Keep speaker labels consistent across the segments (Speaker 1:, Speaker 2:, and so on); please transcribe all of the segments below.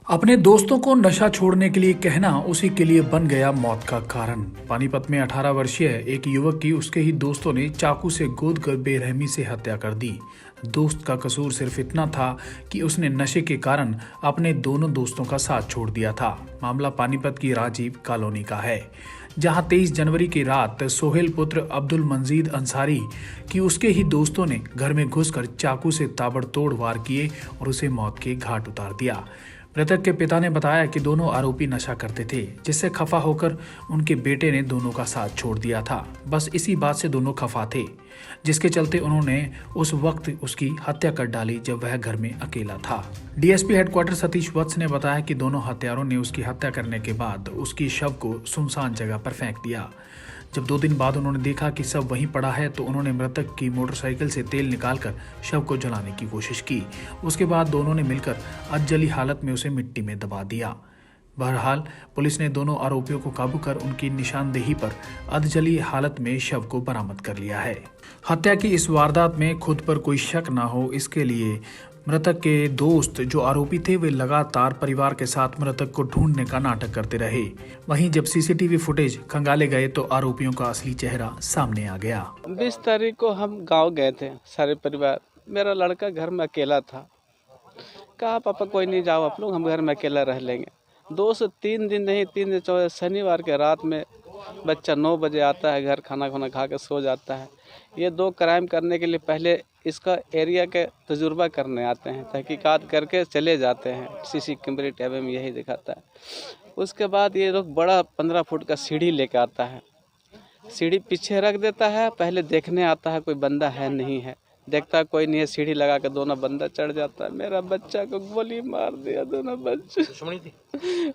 Speaker 1: अपने दोस्तों को नशा छोड़ने के लिए कहना उसी के लिए बन गया मौत का कारण। पानीपत में 18 वर्षीय एक युवक की उसके ही दोस्तों ने चाकू से गोद कर बेरहमी से हत्या कर दी। दोस्त का कसूर सिर्फ इतना था कि उसने नशे के कारण अपने दोनों दोस्तों का साथ छोड़ दिया था। मामला पानीपत की राजीव कॉलोनी का है, जहां 23 जनवरी की रात सोहेल पुत्र अब्दुल मंजीद अंसारी की उसके ही दोस्तों ने घर में घुसकर चाकू से ताबड़तोड़ वार किए और उसे मौत के घाट उतार दिया। मृतक के पिता ने बताया कि दोनों आरोपी नशा करते थे, जिससे खफा होकर उनके बेटे ने दोनों का साथ छोड़ दिया था। बस इसी बात से दोनों खफा थे, जिसके चलते उन्होंने उस वक्त उसकी हत्या कर डाली जब वह घर में अकेला था। डीएसपी हेडक्वार्टर सतीश वत्स ने बताया कि दोनों हत्यारों ने उसकी हत्या करने के बाद उसकी शव को सुनसान जगह पर फेंक दिया। जब 2 दिन बाद उन्होंने देखा कि शव वहीं पड़ा है तो उन्होंने मृतक की मोटरसाइकिल से तेल निकालकर शव को जलाने की कोशिश की। उसके बाद दोनों ने मिलकर अधजली हालत में उसे मिट्टी में दबा दिया। बहरहाल पुलिस ने दोनों आरोपियों को काबू कर उनकी निशानदेही पर अधजली हालत में शव को बरामद कर लिया है। हत्या की इस वारदात में खुद पर कोई शक न हो, इसके लिए मृतक के दोस्त जो आरोपी थे वे लगातार परिवार के साथ मृतक को ढूंढने का नाटक करते रहे। वहीं जब सीसीटीवी फुटेज खंगाले गए तो आरोपियों का असली चेहरा सामने आ गया।
Speaker 2: 20 तारीख को हम गांव गए थे सारे परिवार। मेरा लड़का घर में अकेला था। कहा पापा कोई नहीं, जाओ आप लोग, हम घर में अकेला रह लेंगे। 2 से 3 दिन नहीं, 3 से 4 शनिवार के रात में बच्चा 9 बजे आता है घर, खाना खा के सो जाता है। ये 2 क्राइम करने के लिए पहले इसका एरिया के तजुर्बा करने आते हैं, तहकीकात करके चले जाते हैं। सीसी कैमरे टैब में यही दिखाता है। उसके बाद ये लोग बड़ा 15 फुट का सीढ़ी लेके आता है, सीढ़ी पीछे रख देता है। पहले देखने आता है कोई बंदा है नहीं है, देखता कोई नहीं है, सीढ़ी लगा के दोनों बंदा चढ़ जाता है। मेरा बच्चा को गोली मार दिया, दोनों बच्चे।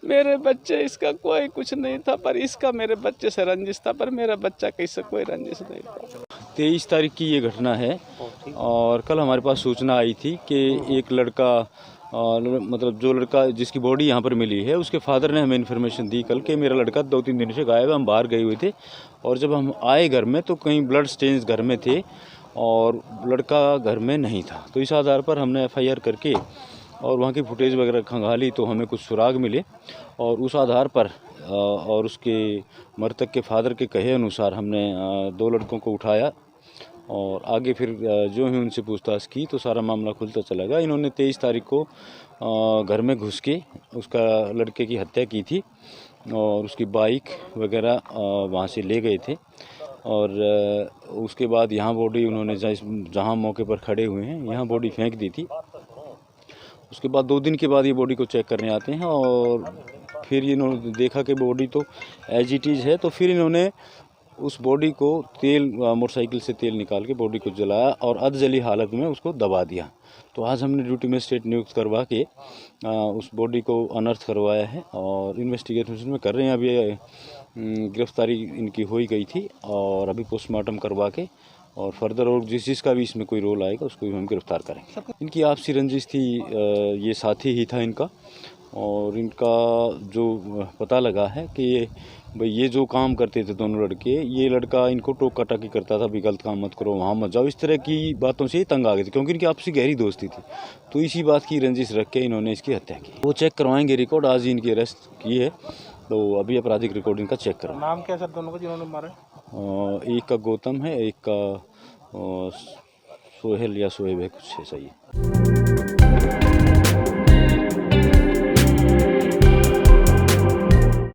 Speaker 2: मेरे बच्चे, इसका कोई कुछ नहीं था, पर इसका मेरे बच्चे से रंजिश था, पर मेरा बच्चा कैसे कोई रंजिश नहीं था।
Speaker 3: 23 तारीख की ये घटना है और कल हमारे पास सूचना आई थी कि एक लड़का मतलब जो लड़का जिसकी बॉडी यहाँ पर मिली है उसके फादर ने हमें इन्फॉर्मेशन दी कल कि मेरा लड़का 2-3 दिन से गायब है। हम बाहर गए हुए थे और जब हम आए घर में तो कहीं ब्लड स्टेन्स घर में थे और लड़का घर में नहीं था। तो इस आधार पर हमने एफआईआर करके और वहाँ की फुटेज वगैरह खंगाली तो हमें कुछ सुराग मिले और उस आधार पर और उसके मृतक के फादर के कहे अनुसार हमने 2 लड़कों को उठाया और आगे फिर जो ही उनसे पूछताछ की तो सारा मामला खुलता चला गया। इन्होंने 23 तारीख को घर में घुस के उसका लड़के की हत्या की थी और उसकी बाइक वगैरह वहाँ से ले गए थे और उसके बाद यहाँ बॉडी उन्होंने जहाँ मौके पर खड़े हुए हैं यहाँ बॉडी फेंक दी थी। उसके बाद 2 दिन के बाद ये बॉडी को चेक करने आते हैं और फिर इन्होंने देखा कि बॉडी तो एज इट इज़ है, तो फिर इन्होंने उस बॉडी को तेल मोटरसाइकिल से तेल निकाल के बॉडी को जलाया और अधजली हालत में उसको दबा दिया। तो आज हमने ड्यूटी मजिस्ट्रेट नियुक्त करवा के उस बॉडी को अनर्थ करवाया है और इन्वेस्टिगेशन में कर रहे हैं। अभी गिरफ्तारी इनकी हो ही गई थी और अभी पोस्टमार्टम करवा के और फर्दर और जिसका भी इसमें कोई रोल आएगा उसको भी हम गिरफ्तार करेंगे। इनकी आपसी रंजिश थी, ये साथी ही था इनका और इनका जो पता लगा है कि भाई ये जो काम करते थे दोनों लड़के, ये लड़का इनको टोका टाकी करता था, भी गलत काम मत करो, वहाँ मत जाओ, इस तरह की बातों से ही तंग आ गए थे क्योंकि इनकी आपसी गहरी दोस्ती थी। तो इसी बात की रंजिश रख के इन्होंने इसकी हत्या की। वो चेक करवाएंगे रिकॉर्ड, आज ही इनकी अरेस्ट की है तो अभी आपराधिक रिकॉर्ड इनका चेक करो।
Speaker 4: नाम क्या सर दोनों को जिन्होंने मारा?
Speaker 3: एक का गौतम है, एक का सोहेल या सोहेब है, कुछ ऐसा ही है।